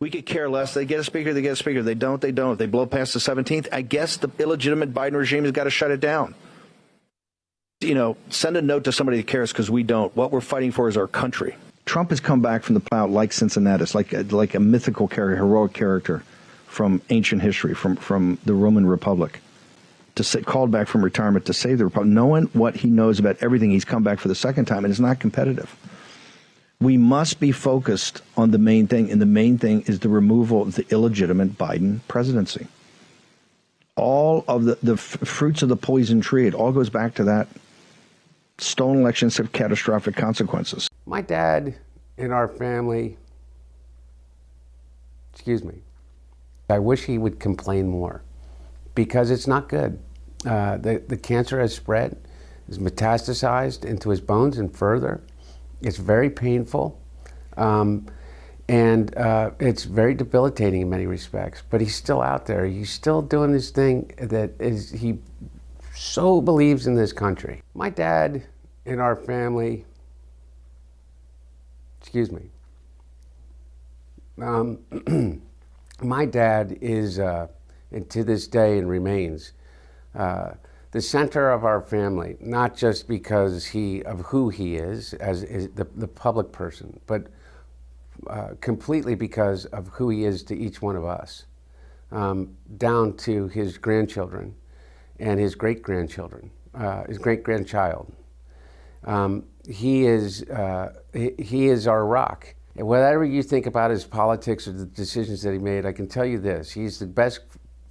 We could care less. They get a speaker, they get a speaker. They don't, they don't. If they blow past the 17th, I guess the illegitimate Biden regime has got to shut it down. You know, send a note to somebody that cares, because we don't. What we're fighting for is our country. Trump has come back from the plow like Cincinnatus, like a mythical character, heroic character from ancient history, from the Roman Republic, called back from retirement to save the Republic. Knowing what he knows about everything, he's come back for the second time, and it's not competitive. We must be focused on the main thing, and the main thing is the removal of the illegitimate Biden presidency. All of the fruits of the poison tree, it all goes back to that. Stolen elections have catastrophic consequences. My dad in our family, I wish he would complain more, because it's not good. The cancer has spread, is metastasized into his bones and further. It's very painful, and it's very debilitating in many respects, but he's still out there. He's still doing this thing he so believes in this country. My dad in our family, my dad is, and to this day and remains, the center of our family, not just because of who he is as the public person, but completely because of who he is to each one of us, down to his grandchildren and his great-grandchildren, his great-grandchild. He is our rock. And whatever you think about his politics or the decisions that he made, I can tell you this: he's the best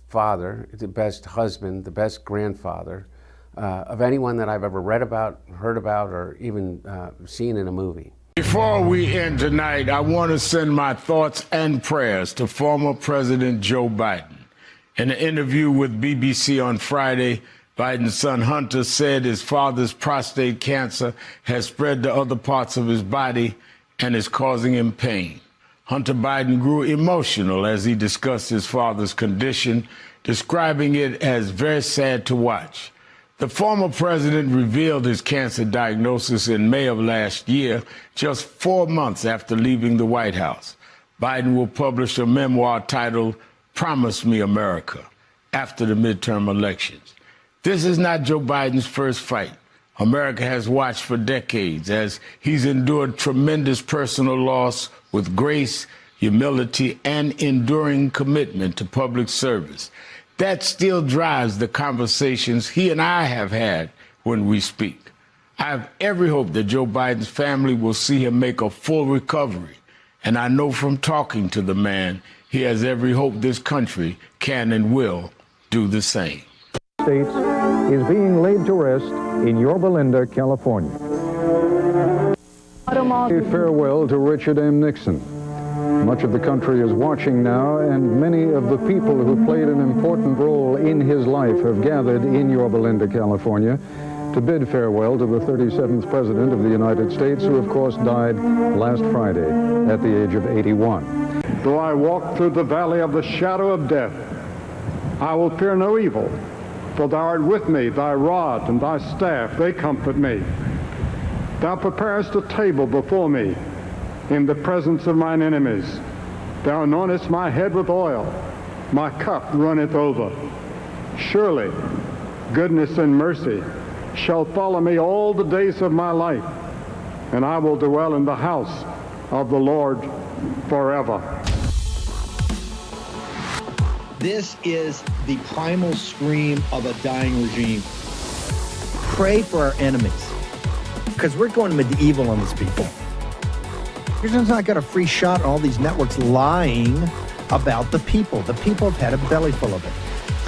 father, the best husband, the best grandfather of anyone that I've ever read about, heard about, or even seen in a movie. Before we end tonight, I want to send my thoughts and prayers to former President Joe Biden. In an interview with BBC on Friday, Biden's son Hunter said his father's prostate cancer has spread to other parts of his body and is causing him pain. Hunter Biden grew emotional as he discussed his father's condition, describing it as very sad to watch. The former president revealed his cancer diagnosis in May of last year, just 4 months after leaving the White House. Biden will publish a memoir titled "Promise Me America" after the midterm elections. This is not Joe Biden's first fight. America has watched for decades as he's endured tremendous personal loss with grace, humility, and enduring commitment to public service. That still drives the conversations he and I have had when we speak. I have every hope that Joe Biden's family will see him make a full recovery. And I know from talking to the man, he has every hope this country can and will do the same. States is being laid to rest in Yorba Linda, California. A farewell to Richard M. Nixon. Much of the country is watching now, and many of the people who played an important role in his life have gathered in Yorba Linda, California, to bid farewell to the 37th President of the United States, who of course died last Friday at the age of 81. Though I walk through the valley of the shadow of death, I will fear no evil, for thou art with me, thy rod and thy staff, they comfort me. Thou preparest a table before me in the presence of mine enemies. Thou anointest my head with oil, my cup runneth over. Surely goodness and mercy shall follow me all the days of my life, and I will dwell in the house of the Lord forever. This is the primal scream of a dying regime. Pray for our enemies, because we're going medieval on these people. Here's not got a free shot on all these networks lying about the people. The people have had a belly full of it.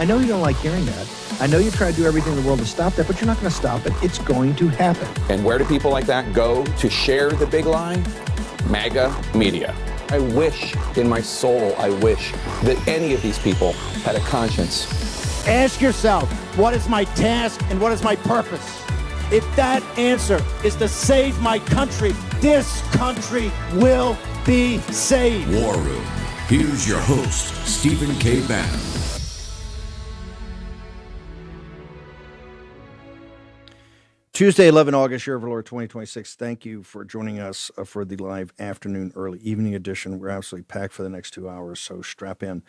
I know you don't like hearing that. I know you try to do everything in the world to stop that, but you're not going to stop it. It's going to happen. And where do people like that go to share the big lie? MAGA media. I wish in my soul, I wish that any of these people had a conscience. Ask yourself, what is my task and what is my purpose? If that answer is to save my country, this country will be saved. War Room. Here's your host, Stephen K. Bannon. Tuesday, 11 August, year of our Lord 2026. Thank you for joining us for the live afternoon, early evening edition. We're absolutely packed for the next 2 hours, so strap in. I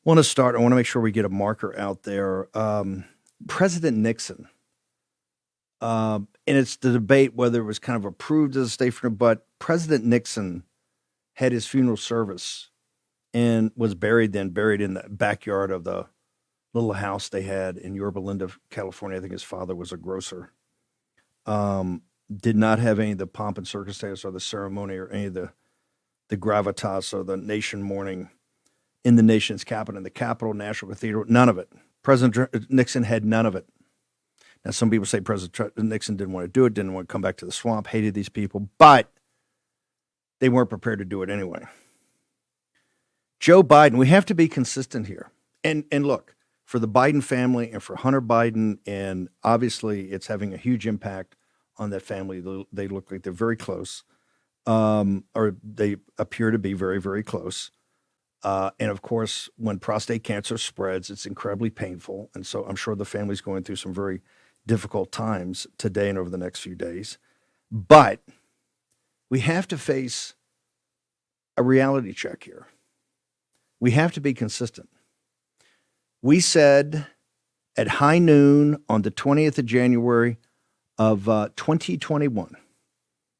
want to make sure we get a marker out there. President Nixon, and it's the debate whether it was kind of approved as a state funeral, but President Nixon had his funeral service and was buried in the backyard of the little house they had in Yorba Linda, California. I think his father was a grocer. Did not have any of the pomp and circumstance or the ceremony or any of the gravitas or the nation mourning in the nation's capital, in the Capitol, National Cathedral, none of it. President Nixon had none of it. Now, some people say President Nixon didn't want to do it, didn't want to come back to the swamp, hated these people, but they weren't prepared to do it anyway. Joe Biden, we have to be consistent here. And look, for the Biden family and for Hunter Biden, and obviously it's having a huge impact on that family. They look like they're very close, or they appear to be very, very close. And of course, when prostate cancer spreads, it's incredibly painful. And so I'm sure the family's going through some very difficult times today and over the next few days. But we have to face a reality check here. We have to be consistent. We said at high noon on the 20th of January of 2021,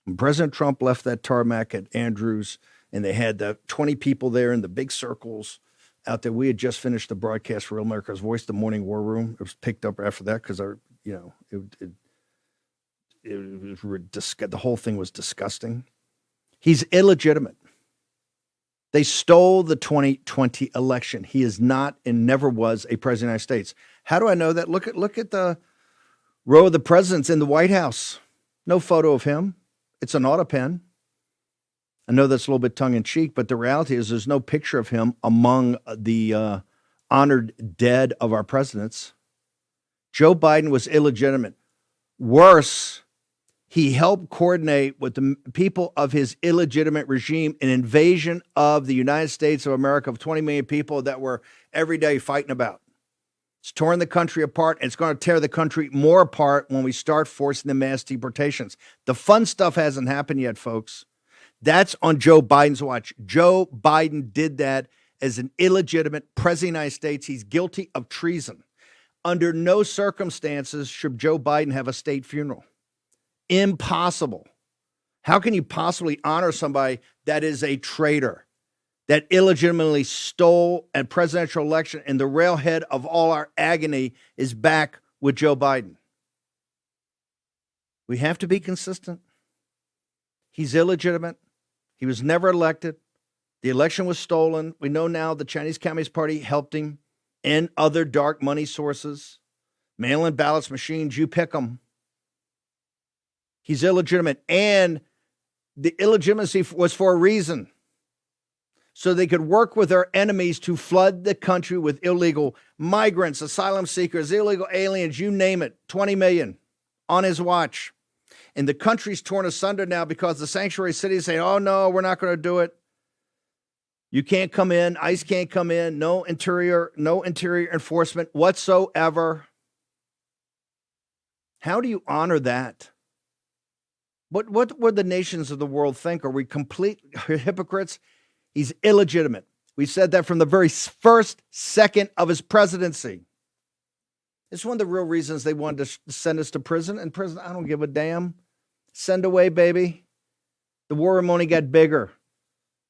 when President Trump left that tarmac at Andrews, and they had the 20 people there in the big circles out there. We had just finished the broadcast for Real America's Voice, the Morning War Room. It was picked up after that because the whole thing was disgusting. He's illegitimate. They stole the 2020 election. He is not and never was a president of the United States. How do I know that? Look at the row of the presidents in the White House. No photo of him. It's an autopen. I know that's a little bit tongue-in-cheek, but the reality is there's no picture of him among the honored dead of our presidents. Joe Biden was illegitimate. Worse, he helped coordinate with the people of his illegitimate regime an invasion of the United States of America of 20 million people that we're every day fighting about. It's torn the country apart, and it's going to tear the country more apart when we start forcing the mass deportations. The fun stuff hasn't happened yet, folks. That's on Joe Biden's watch. Joe Biden did that as an illegitimate president of the United States. He's guilty of treason. Under no circumstances should Joe Biden have a state funeral. Impossible. How can you possibly honor somebody that is a traitor, that illegitimately stole a presidential election, and the railhead of all our agony is back with Joe Biden? We have to be consistent. He's illegitimate. He was never elected. The election was stolen. We know now the Chinese Communist Party helped him and other dark money sources. Mail-in ballots, machines, you pick them. He's illegitimate. And the illegitimacy was for a reason. So they could work with our enemies to flood the country with illegal migrants, asylum seekers, illegal aliens, you name it, 20 million on his watch. And the country's torn asunder now because the sanctuary cities say, oh, no, we're not going to do it. You can't come in. ICE can't come in. No interior enforcement whatsoever. How do you honor that? What would the nations of the world think? Are we complete hypocrites? He's illegitimate. We said that from the very first second of his presidency. It's one of the real reasons they wanted to send us to prison. And prison, I don't give a damn. Send away, baby. The war room only got bigger.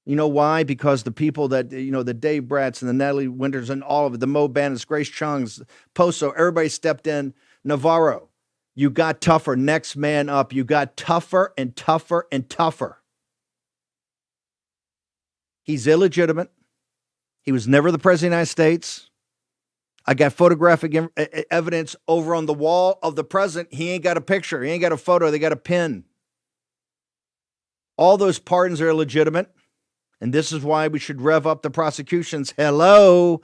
You know why? Because the people that, the Dave Bratz and the Natalie Winters and all of it, the Mo Bannons, Grace Chung's, Poso, everybody stepped in. Navarro, you got tougher. Next man up. You got tougher and tougher and tougher. He's illegitimate. He was never the president of the United States. I got photographic evidence over on the wall of the president. He ain't got a picture. He ain't got a photo. They got a pin. All those pardons are illegitimate. And this is why we should rev up the prosecutions. Hello.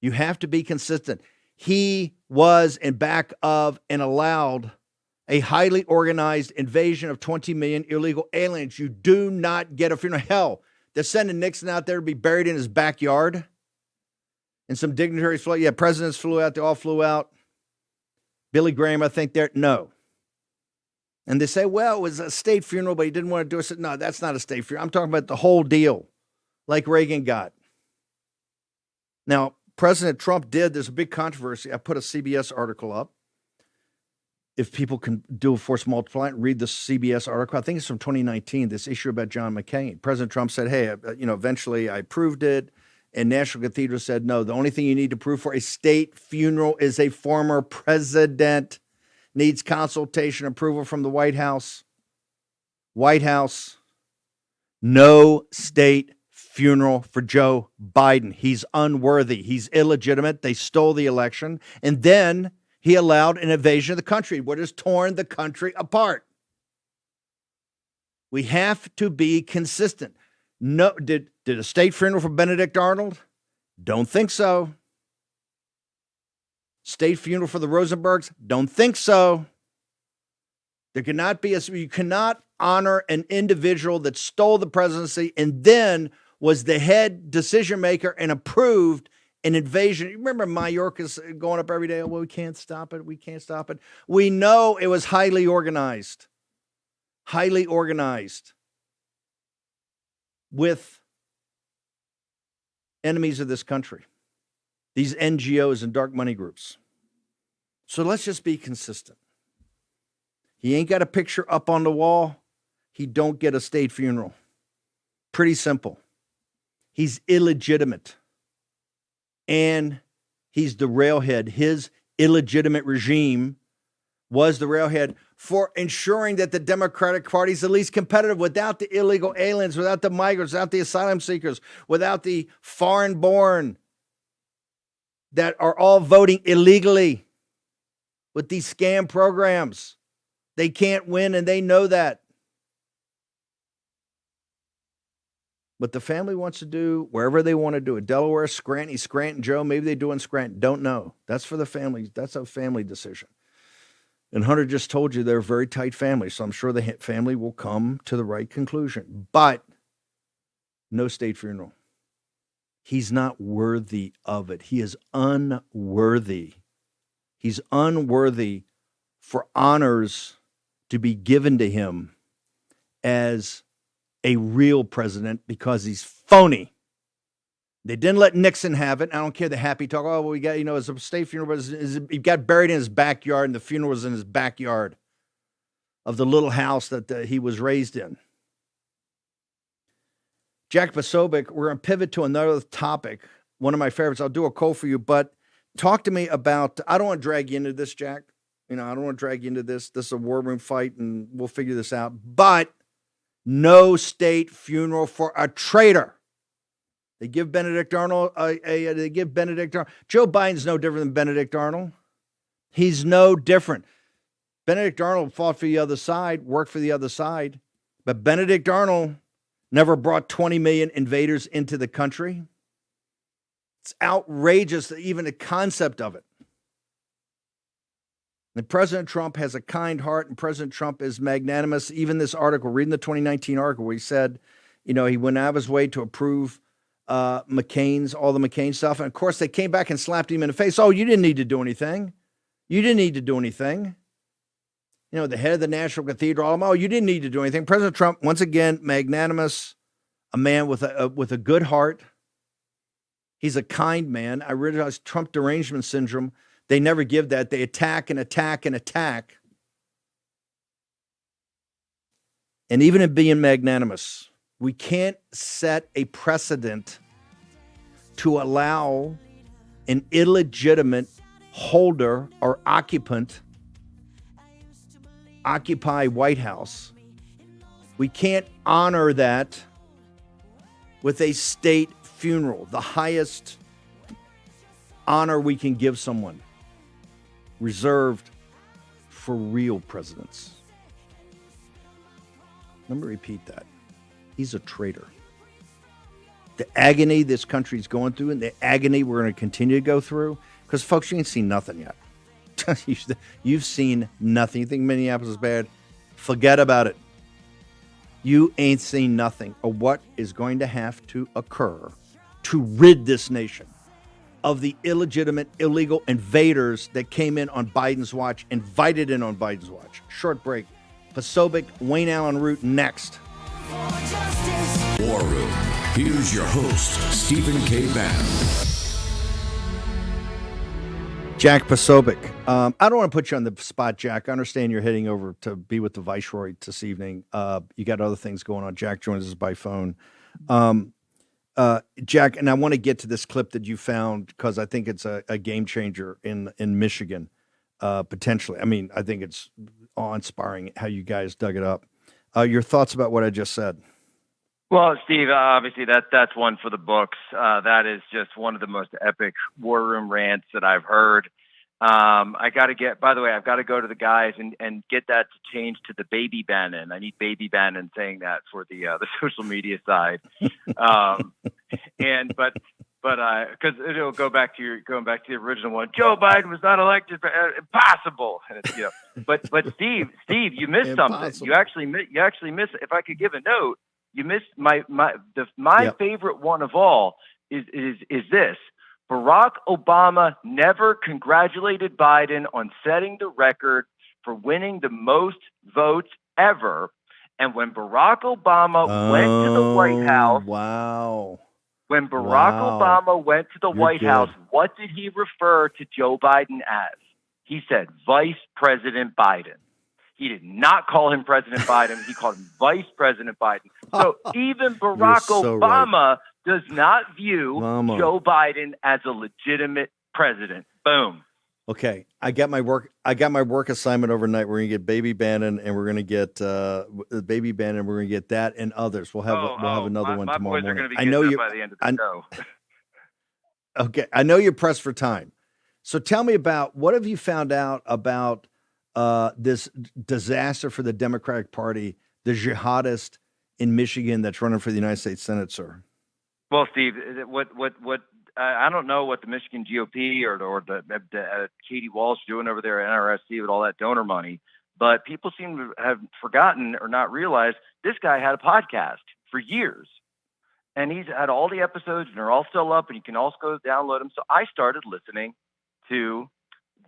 You have to be consistent. He was in back of and allowed a highly organized invasion of 20 million illegal aliens. You do not get a funeral. Hell, they're sending Nixon out there to be buried in his backyard. And some dignitaries flew. Yeah, presidents flew out. They all flew out. Billy Graham, I think there, no. And they say, well, it was a state funeral, but he didn't want to do it. I said, no, that's not a state funeral. I'm talking about the whole deal, like Reagan got. Now, President Trump did, there's a big controversy. I put a CBS article up. If people can do a force multiply and read the CBS article, I think it's from 2019, this issue about John McCain. President Trump said, hey, eventually I approved it. And Nashville Cathedral said, no, the only thing you need to prove for a state funeral is a former president needs consultation approval from the White House. White House, no state funeral for Joe Biden. He's unworthy. He's illegitimate. They stole the election. And then he allowed an invasion of the country, what has torn the country apart. We have to be consistent. No, did a state funeral for Benedict Arnold? Don't think so. State funeral for the Rosenbergs? Don't think so. There cannot be you cannot honor an individual that stole the presidency and then was the head decision maker and approved an invasion. You remember Mayorkas going up every day, oh, well, we can't stop it. We can't stop it. We know it was highly organized with enemies of this country, these NGOs and dark money groups. So let's just be consistent. He ain't got a picture up on the wall. He don't get a state funeral. Pretty simple. He's illegitimate. And he's the railhead. His illegitimate regime was the railhead for ensuring that the Democratic Party is at least competitive without the illegal aliens, without the migrants, without the asylum seekers, without the foreign-born that are all voting illegally with these scam programs. They can't win, and they know that. What the family wants to do, wherever they want to do it, Delaware, Scranton, Joe, maybe they do in Scranton. Don't know. That's for the family. That's a family decision. And Hunter just told you they're a very tight family, so I'm sure the family will come to the right conclusion. But no state funeral. He's not worthy of it. He is unworthy. He's unworthy for honors to be given to him as a real president because he's phony. They didn't let Nixon have it. I don't care the happy talk. Oh, well, we got, it's a state funeral, but he got buried in his backyard, and the funeral was in his backyard of the little house that he was raised in. Jack Posobiec, we're going to pivot to another topic, one of my favorites. I'll do a call for you, but talk to me about, I don't want to drag you into this, Jack. I don't want to drag you into this. This is a war room fight, and we'll figure this out. But no state funeral for a traitor. They give Benedict Arnold Joe Biden's no different than Benedict Arnold. He's no different. Benedict Arnold fought for the other side, worked for the other side, but Benedict Arnold never brought 20 million invaders into the country. It's outrageous, even the concept of it. And President Trump has a kind heart, and President Trump is magnanimous. Even this article, reading the 2019 article, where he said, he went out of his way to approve all the McCain stuff. And of course, they came back and slapped him in the face. Oh, you didn't need to do anything. You didn't need to do anything. The head of the Nashville Cathedral. Oh, you didn't need to do anything. President Trump, once again, magnanimous, a man with a good heart. He's a kind man. I realize Trump derangement syndrome. They never give that. They attack and attack and attack. And even in being magnanimous, we can't set a precedent to allow an illegitimate holder or occupant occupy White House. We can't honor that with a state funeral, the highest honor we can give someone, reserved for real presidents. Let me repeat that. He's a traitor. The agony this country's going through and the agony we're going to continue to go through, because, folks, you ain't seen nothing yet. You've seen nothing. You think Minneapolis is bad? Forget about it. You ain't seen nothing of what is going to have to occur to rid this nation of the illegitimate, illegal invaders that came in on Biden's watch, invited in on Biden's watch. Short break. Posobiec, Wayne Allen Root next. War Room. Here's your host, Stephen K. Bannon. Jack Posobiec. I don't want to put you on the spot, Jack. I understand you're heading over to be with the Viceroy this evening. You got other things going on. Jack joins us by phone. Jack, and I want to get to this clip that you found because I think it's a game changer in Michigan, potentially. I mean, I think it's awe-inspiring how you guys dug it up. Your thoughts about what I just said? Well, Steve, obviously that's one for the books. That is just one of the most epic war room rants that I've heard. I've got to go to the guys and get that to change to the baby Bannon. I need baby Bannon saying that for the social media side. Because it'll go back to the original one. Joe Biden was not elected, impossible. And it's, but Steve, you missed something. You actually missed. If I could give a note, you missed my favorite one of all is this. Barack Obama never congratulated Biden on setting the record for winning the most votes ever. And when Barack Obama went to the White House, when Barack Obama went to the White House, what did he refer to Joe Biden as? He said Vice President Biden. He did not call him President Biden. He called him Vice President Biden. So even Barack Obama does not view Joe Biden as a legitimate president. Boom. Okay, I got my work assignment overnight. We're gonna get Baby Bannon, and we're gonna get Baby Bannon. We're gonna get that and others. We'll have another one tomorrow morning. Are gonna be by the end of the show. Okay, I know you're pressed for time, so tell me about what have you found out about this disaster for the Democratic Party, the jihadist in Michigan that's running for the United States Senate, sir. Well, Steve, what I don't know what the Michigan GOP or the Katie Walsh doing over there at NRSC with all that donor money, but people seem to have forgotten or not realized this guy had a podcast for years, and he's had all the episodes and they're all still up, and you can also go download them. So I started listening to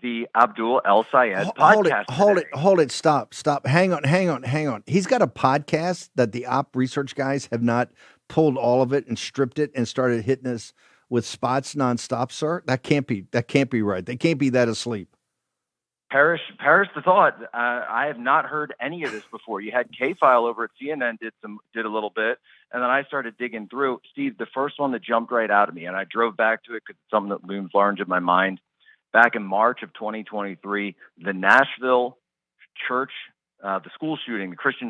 the Abdul El Sayed podcast. Hold it. Stop. Hang on. He's got a podcast that the op research guys have not pulled all of it and stripped it and started hitting us with spots nonstop, sir. That can't be right. They can't be that asleep. Perish the thought. I have not heard any of this before. You had K-File over at CNN did a little bit, and then I started digging through. Steve, the first one that jumped right out at me, and I drove back to it because it's something that looms large in my mind. Back in March of 2023, the Nashville church, the school shooting, the Christian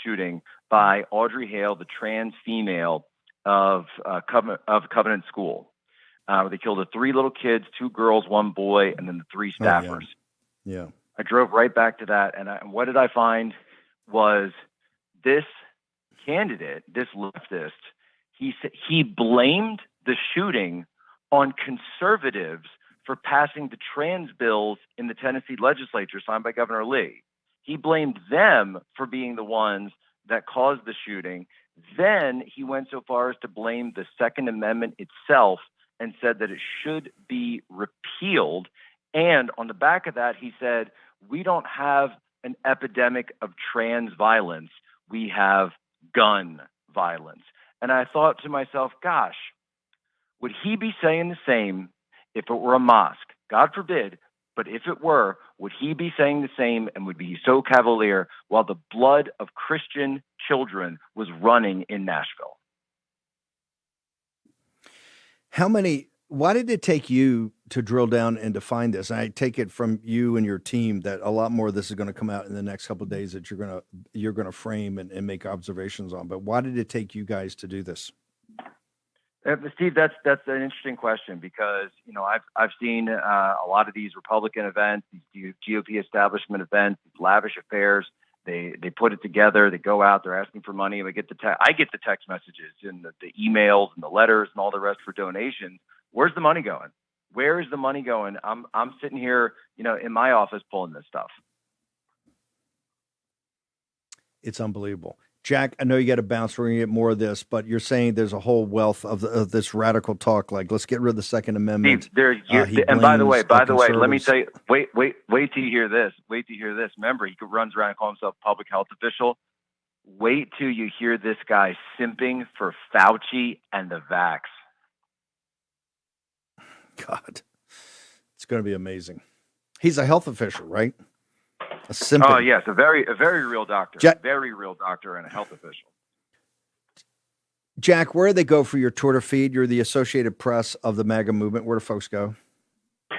shooting by Audrey Hale, the trans female of Covenant School. They killed the 3 little kids, 2 girls, 1 boy, and then the 3 staffers. Yeah. I drove right back to that, and what did I find was this candidate, this leftist, he blamed the shooting on conservatives for passing the trans bills in the Tennessee legislature signed by Governor Lee. He blamed them for being the ones that caused the shooting. Then he went so far as to blame the Second Amendment itself and said that it should be repealed. And on the back of that, he said, we don't have an epidemic of trans violence. We have gun violence. And I thought to myself, gosh, would he be saying the same if it were a mosque? God forbid, but if it were, would he be saying the same and would be so cavalier while the blood of Christian children was running in Nashville? Why did it take you to drill down and to find this? I take it from you and your team that a lot more of this is going to come out in the next couple of days that you're going to frame and make observations on. But why did it take you guys to do this? Steve, that's an interesting question because I've seen a lot of these Republican events, these GOP establishment events, these lavish affairs. They put it together. They go out. They're asking for money. I get the text messages and the emails and the letters and all the rest for donations. Where's the money going? Where is the money going? I'm sitting here, in my office pulling this stuff. It's unbelievable. Jack, I know you got to bounce. We're going to get more of this, but you're saying there's a whole wealth of this radical talk. Like, let's get rid of the Second Amendment. And by the way, let me tell you, wait till you hear this. Wait till you hear this. Remember, he runs around and calls himself a public health official. Wait till you hear this guy simping for Fauci and the vax. God, it's going to be amazing. He's a health official, right? Oh yes, a very real doctor, very real doctor, and a health official. Jack, where do they go for your Twitter feed? You're the Associated Press of the MAGA movement. Where do folks go?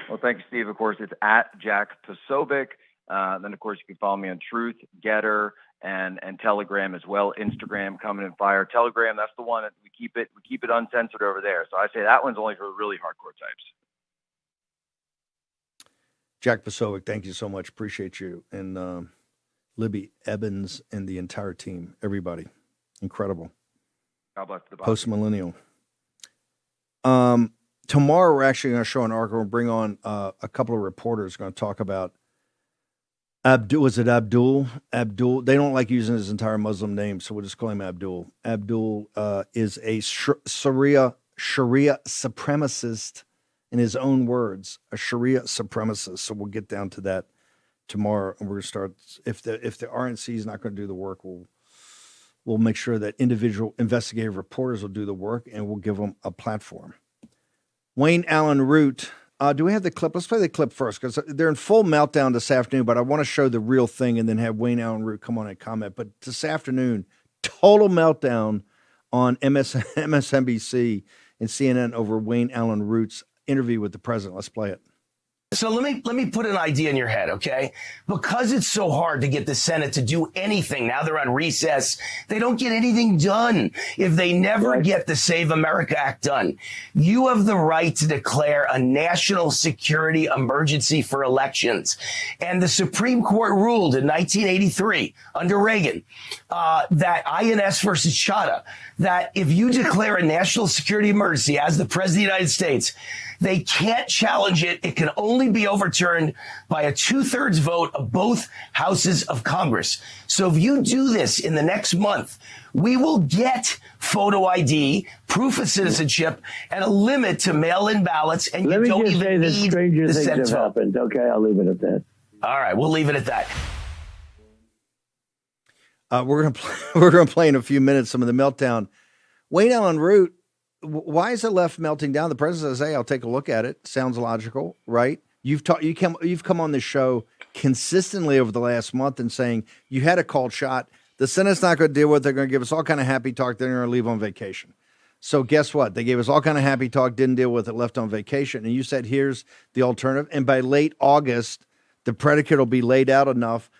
Well, thank you, Steve. Of course, it's at Jack Posobiec. Then, of course, you can follow me on Truth, Getter, and Telegram as well. Instagram coming in fire. Telegram, that's the one that we keep it uncensored over there. So I say that one's only for really hardcore types. Jack Posobiec, thank you so much. Appreciate you. And Libby Evans and the entire team, everybody. Incredible. God bless the body. Post-millennial. Tomorrow, we're actually going to show an article and bring on a couple of reporters going to talk about Abdul. Was it Abdul? Abdul. They don't like using his entire Muslim name, so we'll just call him Abdul. Abdul is a Sharia supremacist. In his own words, a Sharia supremacist. So we'll get down to that tomorrow, and we're going to start. If the RNC is not going to do the work, we'll make sure that individual investigative reporters will do the work, and we'll give them a platform. Wayne Allyn Root. Do we have the clip? Let's play the clip first, because they're in full meltdown this afternoon. But I want to show the real thing, and then have Wayne Allyn Root come on and comment. But this afternoon, total meltdown on MSNBC and CNN over Wayne Allyn Root's interview with the president. Let's play it. So let me put an idea in your head, okay? Because it's so hard to get the Senate to do anything. Now they're on recess. They don't get anything done if they never get the Save America Act done. You have the right to declare a national security emergency for elections. And the Supreme Court ruled in 1983 under Reagan that INS versus Chadha, that if you declare a national security emergency as the president of the United States, they can't challenge it. It can only be overturned by a 2/3 vote of both houses of Congress. So if you do this in the next month, we will get photo ID, proof of citizenship, and a limit to mail-in ballots. And you don't even need the Senate vote. Happened. Okay, I'll leave it at that. All right, we'll leave it at that. We're gonna play in a few minutes some of the meltdown. Wayne Allyn Root. Why is it left melting down? The president says, "Hey, I'll take a look at it." Sounds logical, right? You've come on this show consistently over the last month and saying you had a called shot. The Senate's not going to deal with it. They're going to give us all kind of happy talk. They're going to leave on vacation. So guess what? They gave us all kind of happy talk, didn't deal with it, left on vacation. And you said, here's the alternative. And by late August, the predicate will be laid out enough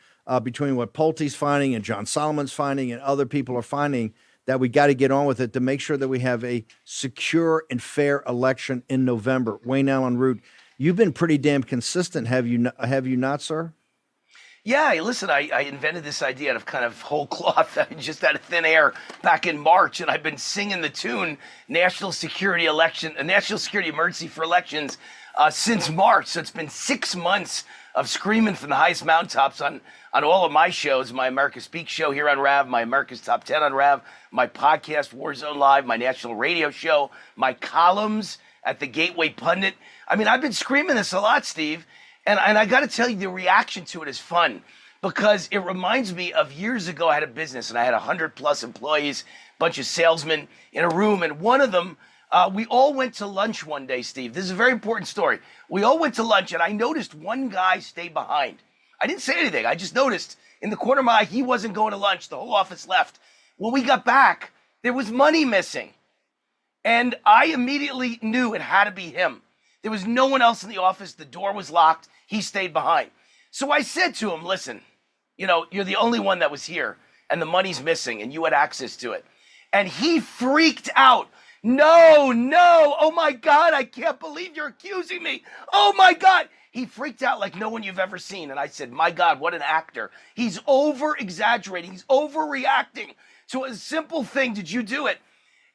between what Pulte's finding and John Solomon's finding and other people are finding that we got to get on with it to make sure that we have a secure and fair election in November. Wayne Allyn Root, you've been pretty damn consistent, have you not, sir? Yeah, listen, I invented this idea out of kind of whole cloth, just out of thin air back in March, and I've been singing the tune National Security Emergency for Elections since March. So it's been 6 months of screaming from the highest mountaintops on all of my shows, my America Speaks show here on RAV, my America's Top 10 on RAV, my podcast, Warzone Live, my national radio show, my columns at the Gateway Pundit. I mean, I've been screaming this a lot, Steve, and I got to tell you, the reaction to it is fun because it reminds me of years ago. I had a business, and I had 100+ employees, a bunch of salesmen in a room, and one of them, we all went to lunch one day, Steve. This is a very important story. We all went to lunch, and I noticed one guy stayed behind. I didn't say anything. I just noticed in the corner of my eye, he wasn't going to lunch. The whole office left. When we got back, there was money missing. And I immediately knew it had to be him. There was no one else in the office. The door was locked. He stayed behind. So I said to him, listen, you're the only one that was here, and the money's missing, and you had access to it. And he freaked out. No, oh my God, I can't believe you're accusing me. Oh my God. He freaked out like no one you've ever seen. And I said, my God, what an actor. He's over-exaggerating. He's overreacting to a simple thing. Did you do it?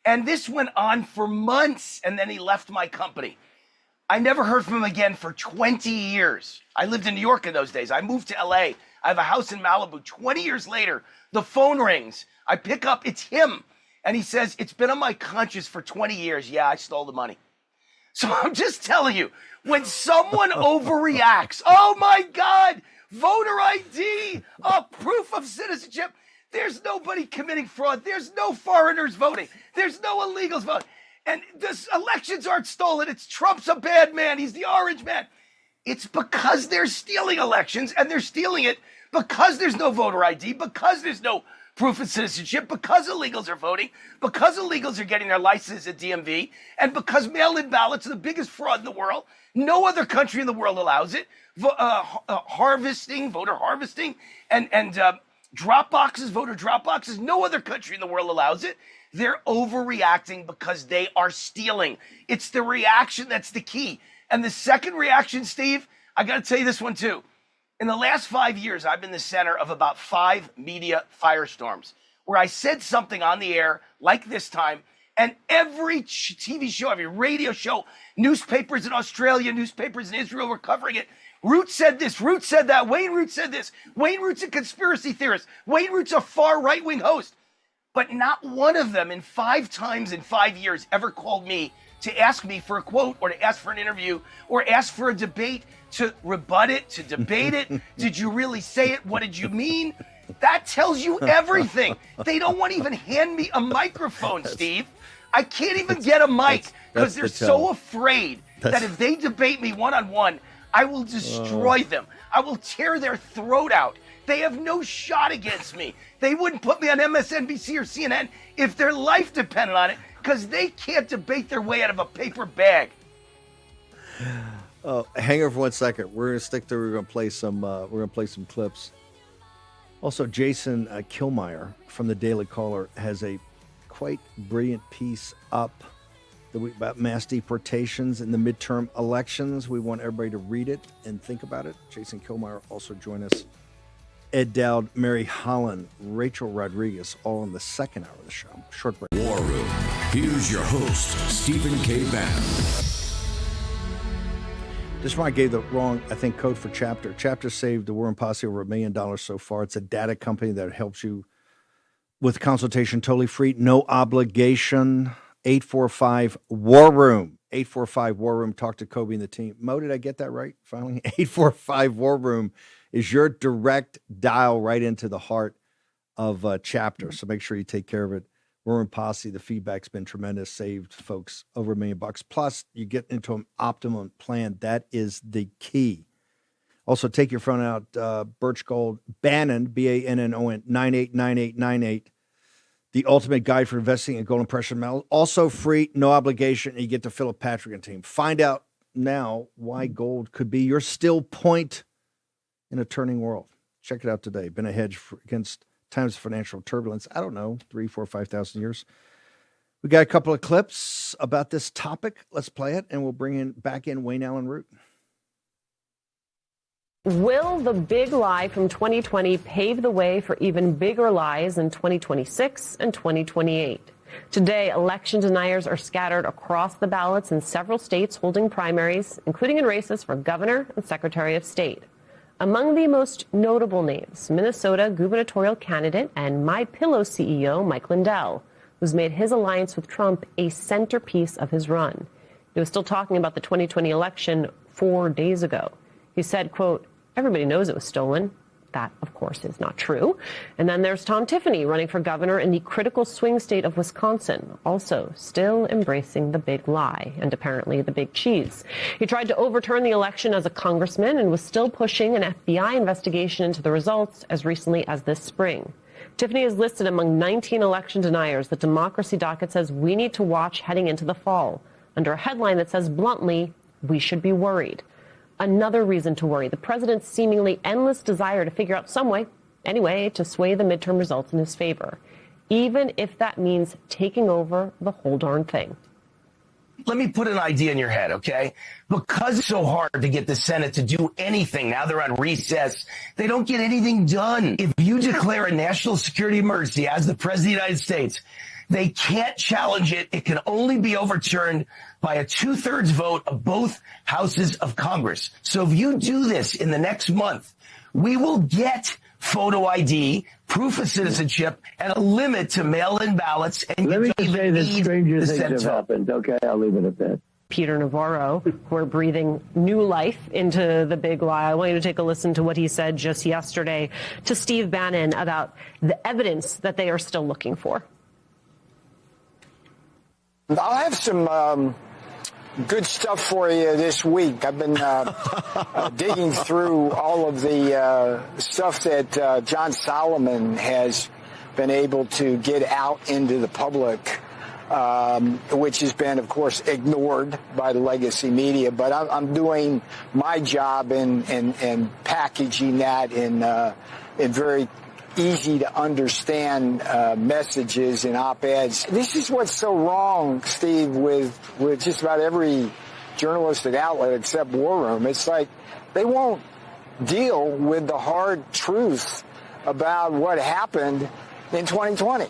And this went on for months, and then he left my company. I never heard from him again for 20 years. I lived in New York in those days. I moved to LA. I have a house in Malibu. 20 years later, the phone rings. I pick up, it's him. And he says, it's been on my conscience for 20 years. Yeah, I stole the money. So I'm just telling you, when someone overreacts, oh my God, voter ID, proof of citizenship, there's nobody committing fraud. There's no foreigners voting. There's no illegals voting. And the elections aren't stolen. It's Trump's a bad man. He's the orange man. It's because they're stealing elections, and they're stealing it because there's no voter ID, because there's no proof of citizenship, because illegals are voting, because illegals are getting their licenses at DMV, and because mail-in ballots are the biggest fraud in the world. No other country in the world allows it. Voter harvesting, and drop boxes, voter drop boxes. No other country in the world allows it. They're overreacting because they are stealing. It's the reaction that's the key. And the second reaction, Steve, I got to tell you this one too. In the last 5 years, I've been the center of about 5 media firestorms where I said something on the air like this time, and every TV show, every radio show, newspapers in Australia, newspapers in Israel were covering it. Root said this, Root said that, Wayne Root said this. Wayne Root's a conspiracy theorist. Wayne Root's a far right-wing host. But not one of them in 5 times in 5 years ever called me to ask me for a quote or to ask for an interview or ask for a debate, to rebut it, to debate it. Did you really say it? What did you mean? That tells you everything. They don't want to even hand me a microphone, Steve. I can't even get a mic because they're so afraid that if they debate me one-on-one, I will destroy them. I will tear their throat out. They have no shot against me. They wouldn't put me on MSNBC or CNN if their life depended on it because they can't debate their way out of a paper bag. Hang on for 1 second. We're gonna stick through. We're gonna play some clips. Also, Jason Killmeyer from the Daily Caller has a quite brilliant piece up about mass deportations in the midterm elections. We want everybody to read it and think about it. Jason Killmeyer also join us. Ed Dowd, Mary Holland, Rachel Rodriguez, all in the second hour of the show. Short break. War Room. Here's your host, Stephen K. Bannon. This one I gave the wrong, code for Chapter. Chapter saved the War Room Posse over $1 million so far. It's a data company that helps you with consultation, totally free, no obligation. 845 War Room. 845 War Room. Talk to Kobe and the team. Mo, did I get that right? Finally, 845 War Room is your direct dial right into the heart of Chapter. So make sure you take care of it. War Room Posse, the feedback's been tremendous. Saved folks over $1 million. Plus, you get into an optimum plan. That is the key. Also, take your phone out. Birch Gold, Bannon, Bannon, 989898. The ultimate guide for investing in gold and precious metals. Also free, no obligation, and you get to Philip Patrick and team. Find out now why gold could be your still point in a turning world. Check it out today. Been a hedge against times of financial turbulence. I don't know, 3,000, 4,000, 5,000 years. We got a couple of clips about this topic. Let's play it, and we'll bring back in Wayne Allyn Root. Will the big lie from 2020 pave the way for even bigger lies in 2026 and 2028? Today, election deniers are scattered across the ballots in several states holding primaries, including in races for governor and secretary of state. Among the most notable names, Minnesota gubernatorial candidate and MyPillow CEO Mike Lindell, who's made his alliance with Trump a centerpiece of his run. He was still talking about the 2020 election 4 days ago. He said, quote, "Everybody knows it was stolen." That, of course, is not true. And then there's Tom Tiffany running for governor in the critical swing state of Wisconsin, also still embracing the big lie and apparently the big cheese. He tried to overturn the election as a congressman and was still pushing an FBI investigation into the results as recently as this spring. Tiffany is listed among 19 election deniers the Democracy Docket says we need to watch heading into the fall, under a headline that says bluntly, we should be worried. Another reason to worry, the president's seemingly endless desire to figure out some way, anyway, to sway the midterm results in his favor, even if that means taking over the whole darn thing. Let me put an idea in your head, okay? Because it's so hard to get the Senate to do anything, now they're on recess, they don't get anything done. If you declare a national security emergency as the President of the United States, they can't challenge it. It can only be overturned by a 2/3 vote of both houses of Congress. So if you do this in the next month, we will get photo ID, proof of citizenship, and a limit to mail-in ballots. And let me just say that stranger things have happened. Okay, I'll leave it at that. Peter Navarro, who are breathing new life into the big lie. I want you to take a listen to what he said just yesterday to Steve Bannon about the evidence that they are still looking for. I'll have some good stuff for you this week. I've been digging through all of the stuff that John Solomon has been able to get out into the public, which has been, of course, ignored by the legacy media. But I'm doing my job in packaging that in very easy to understand messages and op-eds. This is what's so wrong, Steve, with just about every journalistic outlet except War Room. It's like they won't deal with the hard truth about what happened in 2020.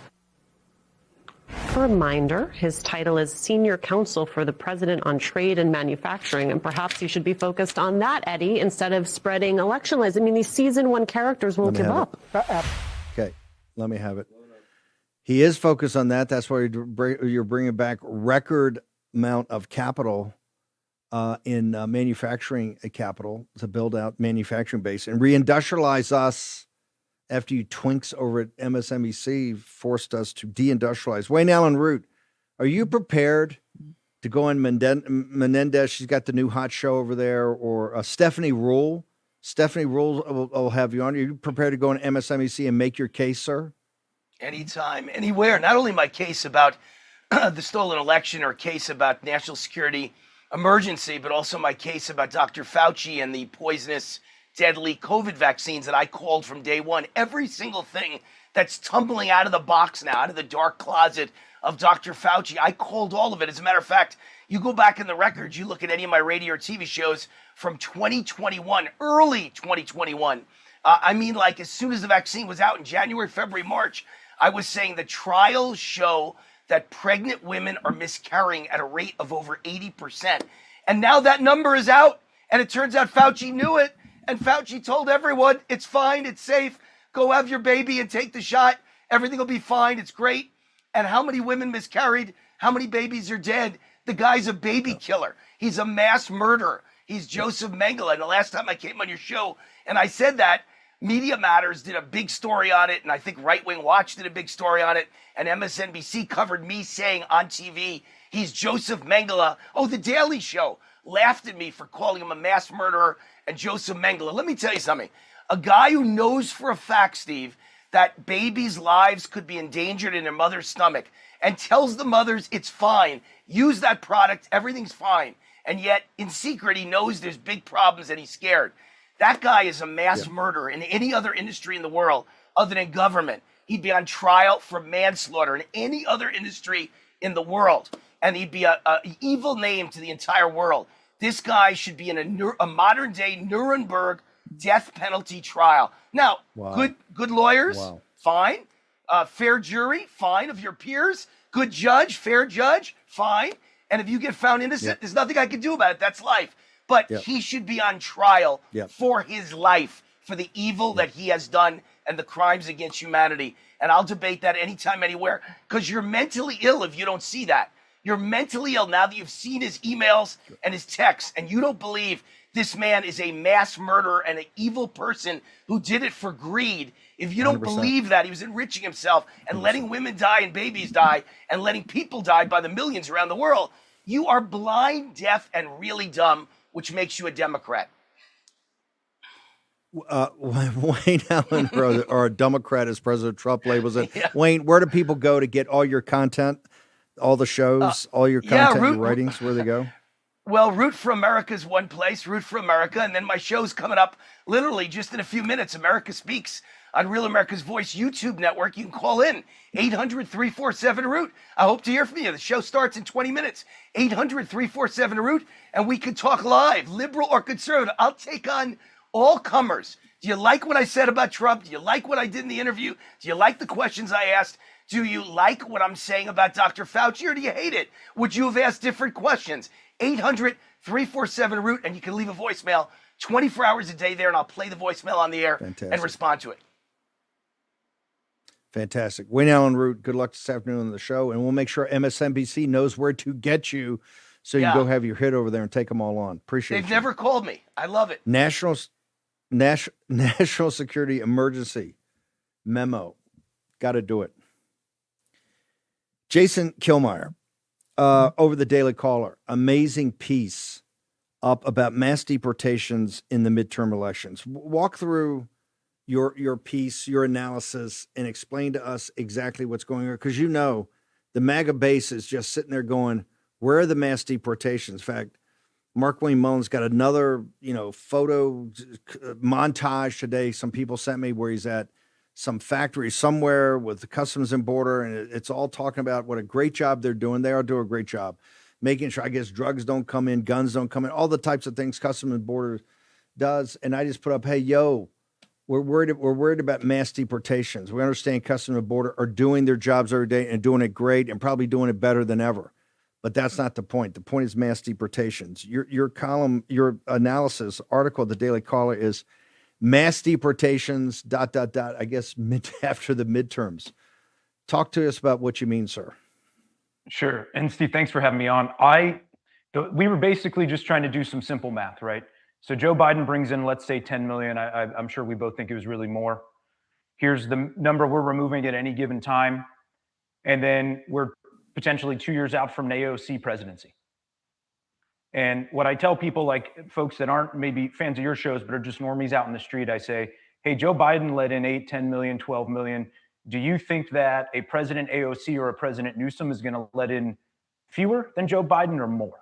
A reminder, his title is Senior Counsel for the President on Trade and Manufacturing, and perhaps you should be focused on that, Eddie, instead of spreading election lies. I mean, these season one characters won't give up. Okay, let me have it. He is focused on that. That's why you're bringing back record amount of capital in manufacturing capital to build out manufacturing base and reindustrialize us. After you twinks over at MSNBC forced us to deindustrialize. Wayne Allen Root, are you prepared to go on Menendez? She's got the new hot show over there, or Stephanie Rule. Stephanie Rule will have you on. Are you prepared to go on MSNBC and make your case, sir? Anytime, anywhere. Not only my case about the stolen election or case about national security emergency, but also my case about Dr. Fauci and the poisonous, deadly COVID vaccines that I called from day one. Every single thing that's tumbling out of the box now, out of the dark closet of Dr. Fauci, I called all of it. As a matter of fact, you go back in the records, you look at any of my radio or TV shows from 2021, early 2021. I mean, like as soon as the vaccine was out in January, February, March, I was saying the trials show that pregnant women are miscarrying at a rate of over 80%. And now that number is out, and it turns out Fauci knew it. And Fauci told everyone, it's fine, it's safe, go have your baby and take the shot. Everything will be fine, it's great. And how many women miscarried? How many babies are dead? The guy's a baby killer. He's a mass murderer. He's Joseph Mengele. And the last time I came on your show and I said that, Media Matters did a big story on it, and I think Right Wing Watch did a big story on it, and MSNBC covered me saying on TV, he's Joseph Mengele. Oh, The Daily Show laughed at me for calling him a mass murderer and Joseph Mengele. Let me tell you something. A guy who knows for a fact, Steve, that babies' lives could be endangered in their mother's stomach and tells the mothers it's fine, use that product, everything's fine. And yet, in secret, he knows there's big problems and he's scared. That guy is a mass murderer in any other industry in the world other than government. He'd be on trial for manslaughter in any other industry in the world. And he'd be an evil name to the entire world. This guy should be in a modern-day Nuremberg death penalty trial. Now, good lawyers, fine. Fair jury, fine. Of your peers, good judge, fair judge, fine. And if you get found innocent, there's nothing I can do about it. That's life. But he should be on trial for his life, for the evil that he has done and the crimes against humanity. And I'll debate that anytime, anywhere, because you're mentally ill if you don't see that. You're mentally ill now that you've seen his emails and his texts, and you don't believe this man is a mass murderer and an evil person who did it for greed. If you don't 100%. believe that, he was enriching himself and letting women die and babies die and letting people die by the millions around the world. You are blind, deaf, and really dumb, which makes you a Democrat. Wayne Allen, or a Democrat, as President Trump labels it. Wayne, where do people go to get all your content, all the shows, all your content, your writings? Where they go? Well, Root for America is one place, Root for America, and then my show's coming up literally just in a few minutes. America Speaks on Real America's Voice YouTube network. You can call in 800-347-ROOT. I hope to hear from you. The show starts in 20 minutes. 800-347-ROOT, and we can talk live, liberal or conservative. I'll take on all comers. Do you like what I said about Trump? Do you like what I did in the interview? Do you like the questions I asked? Do you like what I'm saying about Dr. Fauci, or do you hate it? Would you have asked different questions? 800-347-ROOT, and you can leave a voicemail 24 hours a day there, and I'll play the voicemail on the air and respond to it. Fantastic. Wayne Allen Root, good luck this afternoon on the show, and we'll make sure MSNBC knows where to get you so you can go have your hit over there and take them all on. Appreciate it. They've never called me. I love it. National Security Emergency Memo. Got to do it. Jason Killmeyer, over the Daily Caller, amazing piece up about mass deportations in the midterm elections. Walk through your piece, your analysis, and explain to us exactly what's going on. Because the MAGA base is just sitting there going, where are the mass deportations? In fact, Mark Wayne Mullins got another, photo montage today. Some people sent me where he's at some factory somewhere with the Customs and Border, and it's all talking about what a great job they're doing. They are doing a great job making sure, I guess, drugs don't come in, guns don't come in, all the types of things Customs and Border does. And I just put up, hey, we're worried about mass deportations. We understand Customs and Border are doing their jobs every day and doing it great and probably doing it better than ever. But that's not the point. The point is mass deportations. Your column, your analysis article, the Daily Caller, is mass deportations, ... I guess after the midterms. Talk to us about what you mean, sir. Sure. And Steve, thanks for having me on. We were basically just trying to do some simple math, right? So Joe Biden brings in, let's say, 10 million. I'm sure we both think it was really more. Here's the number we're removing at any given time. And then we're potentially 2 years out from an AOC presidency. And what I tell people, like folks that aren't maybe fans of your shows, but are just normies out in the street, I say, hey, Joe Biden let in 8, 10 million, 12 million. Do you think that a President AOC or a President Newsom is going to let in fewer than Joe Biden or more?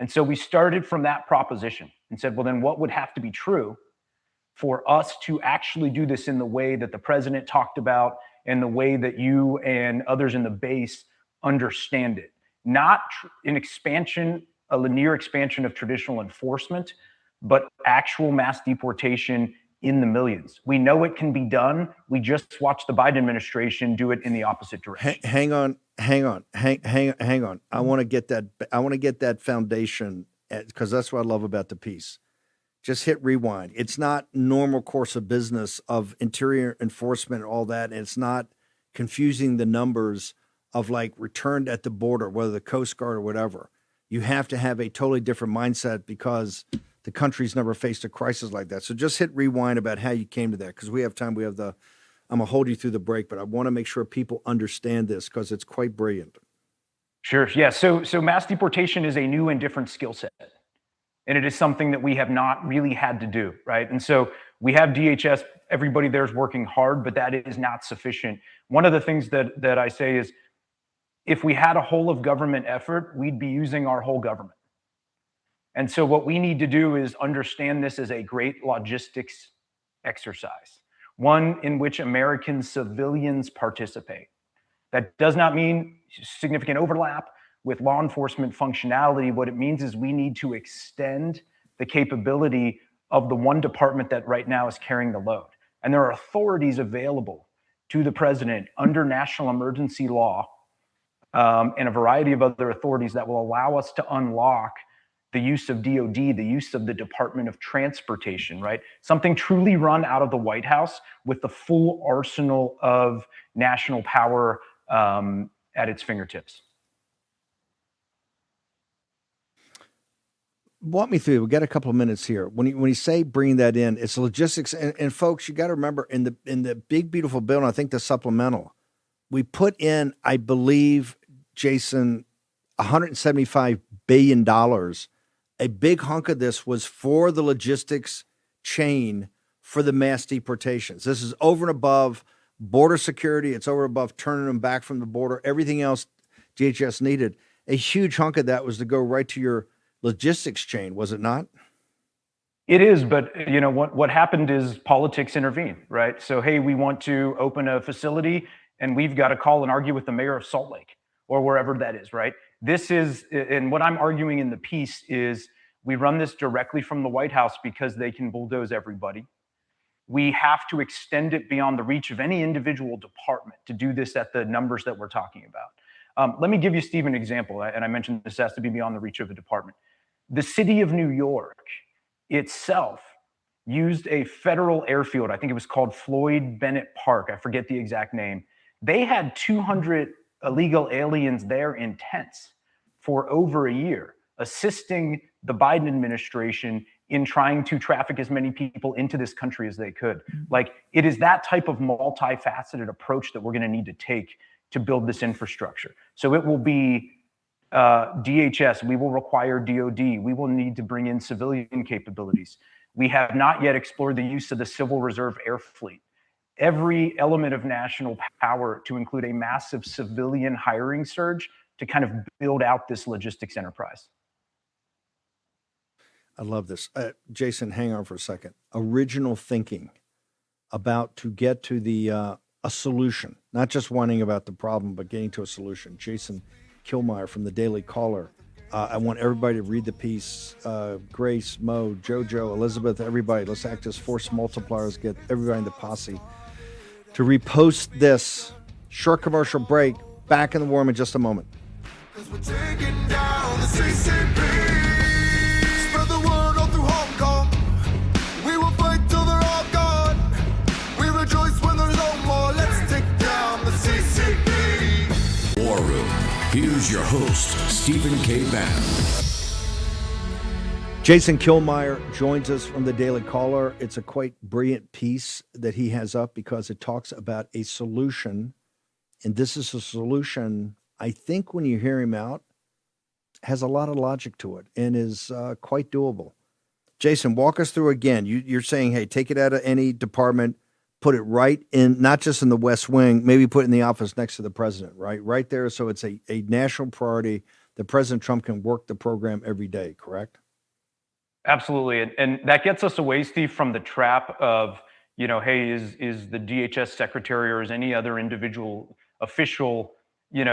And so we started from that proposition and said, well, then what would have to be true for us to actually do this in the way that the president talked about and the way that you and others in the base understand it? Not an expansion, a linear expansion of traditional enforcement, but actual mass deportation in the millions. We know it can be done. We just watched the Biden administration do it in the opposite direction. Hang on. I want to get that foundation, because that's what I love about the piece. Just hit rewind. It's not normal course of business of interior enforcement and all that. And it's not confusing the numbers of like returned at the border, whether the Coast Guard or whatever. You have to have a totally different mindset because the country's never faced a crisis like that. So just hit rewind about how you came to that, because we have time. I'm going to hold you through the break, but I want to make sure people understand this because it's quite brilliant. Sure. Yeah. So mass deportation is a new and different skill set. And it is something that we have not really had to do, right? And so we have DHS, everybody there's working hard, but that is not sufficient. One of the things that I say is, if we had a whole of government effort, we'd be using our whole government. And so what we need to do is understand this as a great logistics exercise, one in which American civilians participate. That does not mean significant overlap with law enforcement functionality. What it means is we need to extend the capability of the one department that right now is carrying the load. And there are authorities available to the president under national emergency law and a variety of other authorities that will allow us to unlock the use of DOD, the use of the Department of Transportation, right? Something truly run out of the White House with the full arsenal of national power at its fingertips. Walk me through. We got a couple of minutes here. When you say bring that in, it's logistics, and folks, you got to remember in the big beautiful bill, and I think the supplemental, we put in, I believe, Jason, $175 billion. A big hunk of this was for the logistics chain for the mass deportations. This is over and above border security. It's over and above turning them back from the border. Everything else DHS needed. A huge hunk of that was to go right to your logistics chain, was it not? It is, but you know what happened is politics intervened, right? So, hey, we want to open a facility and we've got to call and argue with the mayor of Salt Lake or wherever that is, right? This is, and what I'm arguing in the piece is we run this directly from the White House because they can bulldoze everybody. We have to extend it beyond the reach of any individual department to do this at the numbers that we're talking about. Let me give you, Steve, an example, and I mentioned this has to be beyond the reach of the department. The city of New York itself used a federal airfield. I think it was called Floyd Bennett Park. I forget the exact name. They had 200 illegal aliens there in tents for over a year, assisting the Biden administration in trying to traffic as many people into this country as they could. Like, it is that type of multifaceted approach that we're going to need to take to build this infrastructure. So it will be DHS, we will require DOD, we will need to bring in civilian capabilities. We have not yet explored the use of the Civil Reserve Air Fleet. Every element of national power to include a massive civilian hiring surge to kind of build out this logistics enterprise. I love this. Jason, hang on for a second. Original thinking about to get to the a solution, not just whining about the problem, but getting to a solution. Jason Killmeyer from the Daily Caller. I want everybody to read the piece. Grace, Mo, JoJo, Elizabeth, everybody. Let's act as force multipliers. Get everybody in the posse to repost this. Short commercial break. Back in the war room in just a moment. We're taking down the CCP. Spread the word all through Hong Kong. We will fight till they're all gone. We rejoice when there's no more. Let's take down the CCP. War Room. Here's your host, Stephen K. Bannon. Jason Killmeyer joins us from the Daily Caller. It's a quite brilliant piece that he has up because it talks about a solution. And this is a solution, I think when you hear him out, has a lot of logic to it and is quite doable. Jason, walk us through again. You're saying, hey, take it out of any department, put it right in, not just in the West Wing, maybe put it in the office next to the president, right? Right there, so it's a national priority that President Trump can work the program every day, correct? Absolutely. And that gets us away, Steve, from the trap of, hey, is the DHS secretary or is any other individual official,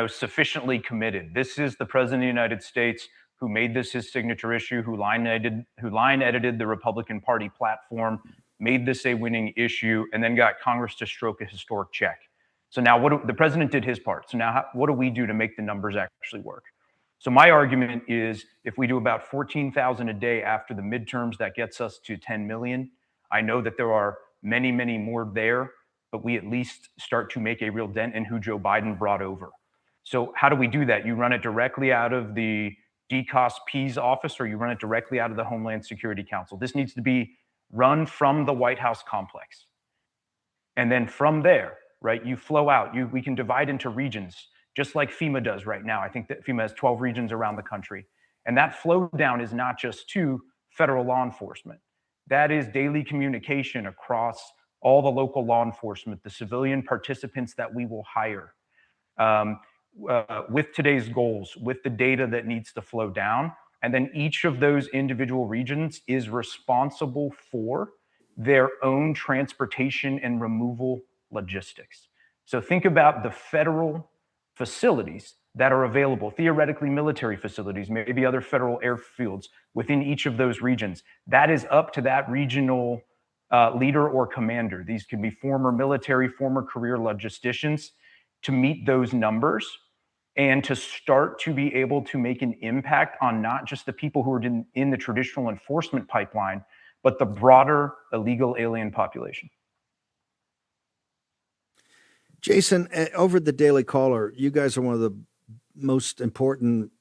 sufficiently committed? This is the president of the United States who made this his signature issue, who line edited the Republican Party platform, made this a winning issue, and then got Congress to stroke a historic check. So now the president did his part. So now what do we do to make the numbers actually work? So my argument is if we do about 14,000 a day after the midterms, that gets us to 10 million. I know that there are many, many more there, but we at least start to make a real dent in who Joe Biden brought over. So how do we do that? You run it directly out of the DCOS-P's office, or you run it directly out of the Homeland Security Council. This needs to be run from the White House complex. And then from there, right, you flow out. We can divide into regions, just like FEMA does right now. I think that FEMA has 12 regions around the country. And that flow down is not just to federal law enforcement. That is daily communication across all the local law enforcement, the civilian participants that we will hire, with today's goals, with the data that needs to flow down. And then each of those individual regions is responsible for their own transportation and removal logistics. So think about the federal facilities that are available, theoretically military facilities, maybe other federal airfields within each of those regions. That is up to that regional leader or commander. These can be former military, former career logisticians, to meet those numbers and to start to be able to make an impact on not just the people who are in the traditional enforcement pipeline, but the broader illegal alien population. Jason, over at the Daily Caller, you guys are one of the most important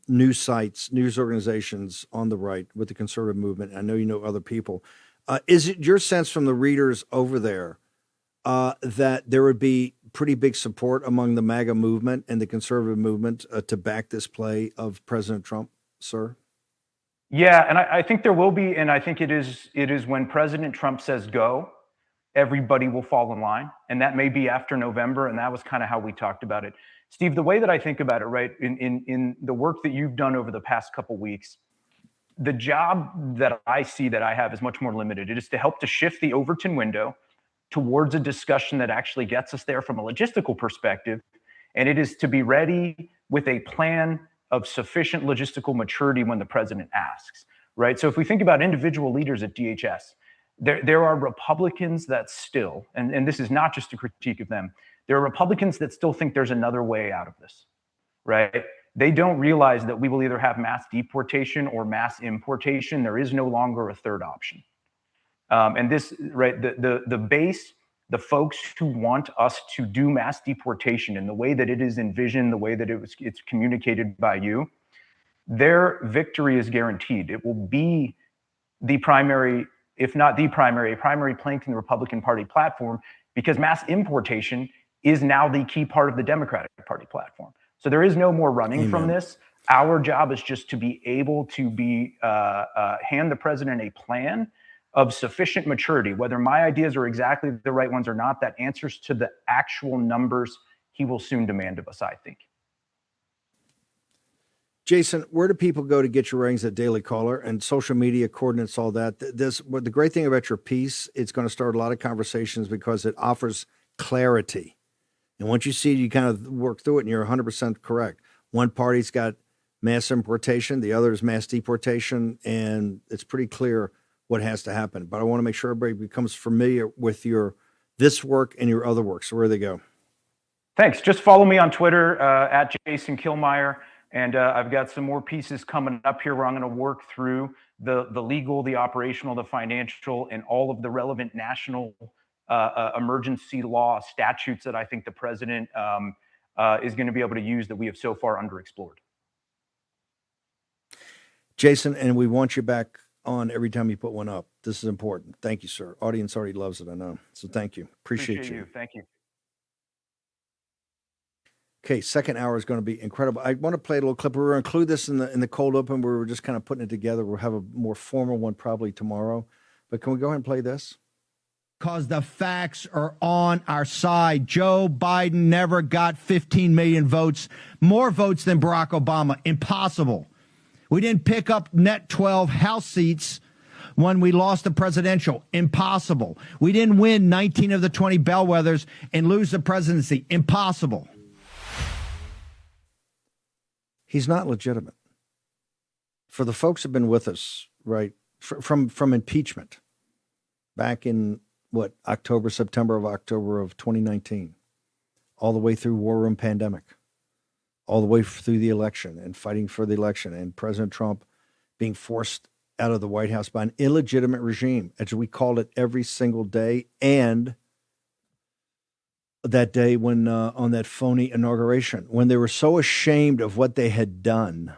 news sites, news organizations on the right with the conservative movement. I know you know other people. Is it your sense from the readers over there that there would be pretty big support among the MAGA movement and the conservative movement to back this play of President Trump, sir? Yeah, and I think there will be, and I think it is when President Trump says go, everybody will fall in line. And that may be after November, and that was kind of how we talked about it. Steve, the way that I think about it, right, in the work that you've done over the past couple weeks, the job that I see that I have is much more limited. It is to help to shift the Overton window towards a discussion that actually gets us there from a logistical perspective. And it is to be ready with a plan of sufficient logistical maturity when the president asks, right? So if we think about individual leaders at DHS, there are Republicans that still, and this is not just a critique of them, there are Republicans that still think there's another way out of this, right? They don't realize that we will either have mass deportation or mass importation. There is no longer a third option. And this, right, the base, the folks who want us to do mass deportation in the way that it is envisioned, the way that it's communicated by you, their victory is guaranteed. It will be the primary, if not the primary, a primary plank in the Republican Party platform, because mass importation is now the key part of the Democratic Party platform. So there is no more running from this. Our job is just to be able to hand the president a plan of sufficient maturity, whether my ideas are exactly the right ones or not, that answers to the actual numbers he will soon demand of us, I think. Jason, where do people go to get your ratings at Daily Caller and social media coordinates, all that? The great thing about your piece, it's going to start a lot of conversations because it offers clarity. And once you see it, you kind of work through it and you're 100% correct. One party's got mass importation, the other is mass deportation, and it's pretty clear what has to happen. But I want to make sure everybody becomes familiar with this work and your other work. So where do they go? Thanks. Just follow me on Twitter at Jason Killmeyer. And I've got some more pieces coming up here where I'm going to work through the legal, the operational, the financial, and all of the relevant national emergency law statutes that I think the president is going to be able to use that we have so far underexplored. Jason, and we want you back on every time you put one up. This is important. Thank you, sir. Audience already loves it, I know. So thank you. Appreciate you. Thank you. Okay, second hour is going to be incredible. I want to play a little clip. We're going to include this in the cold open where we're just kind of putting it together. We'll have a more formal one probably tomorrow. But can we go ahead and play this? Because the facts are on our side. Joe Biden never got 15 million votes, more votes than Barack Obama. Impossible. We didn't pick up net 12 House seats when we lost the presidential. Impossible. We didn't win 19 of the 20 bellwethers and lose the presidency. Impossible. He's not legitimate. For the folks who've been with us, right, from impeachment back in, September of 2019, all the way through war room pandemic, all the way through the election and fighting for the election and President Trump being forced out of the White House by an illegitimate regime, as we called it every single day, and that day when on that phony inauguration, when they were so ashamed of what they had done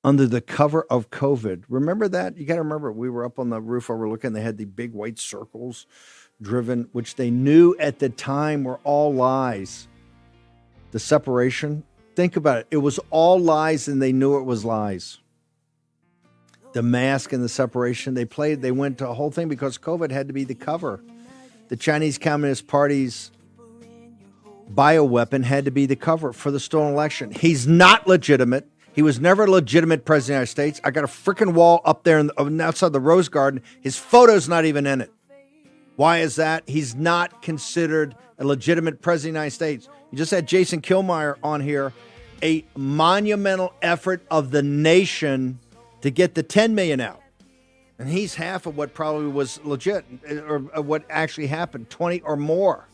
under the cover of COVID. Remember that? You got to remember, we were up on the roof overlooking. They had the big white circles driven, which they knew at the time were all lies. The separation, think about it. It was all lies, and they knew it was lies. The mask and the separation, they went to a whole thing because COVID had to be the cover. The Chinese Communist Party's bioweapon had to be the cover for the stolen election. He's not legitimate. He was never a legitimate president of the United States. I got a freaking wall up there outside the Rose Garden. His photo's not even in it. Why is that? He's not considered a legitimate president of the United States. You just had Jason Killmeyer on here, a monumental effort of the nation to get the 10 million out. And he's half of what probably was legit, or what actually happened, 20 or more.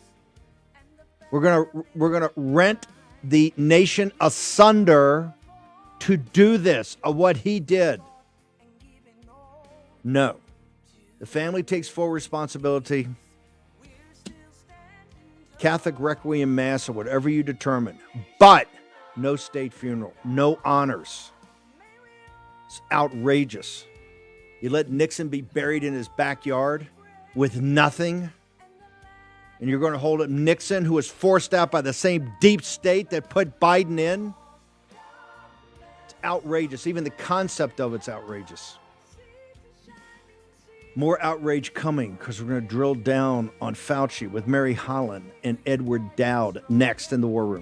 We're gonna rent the nation asunder to do this, of what he did. No. The family takes full responsibility. Catholic Requiem Mass or whatever you determine. But no state funeral, no honors. It's outrageous. You let Nixon be buried in his backyard with nothing. And you're going to hold up Nixon, who was forced out by the same deep state that put Biden in. It's outrageous. Even the concept of it's outrageous. More outrage coming because we're going to drill down on Fauci with Mary Holland and Edward Dowd next in the War Room.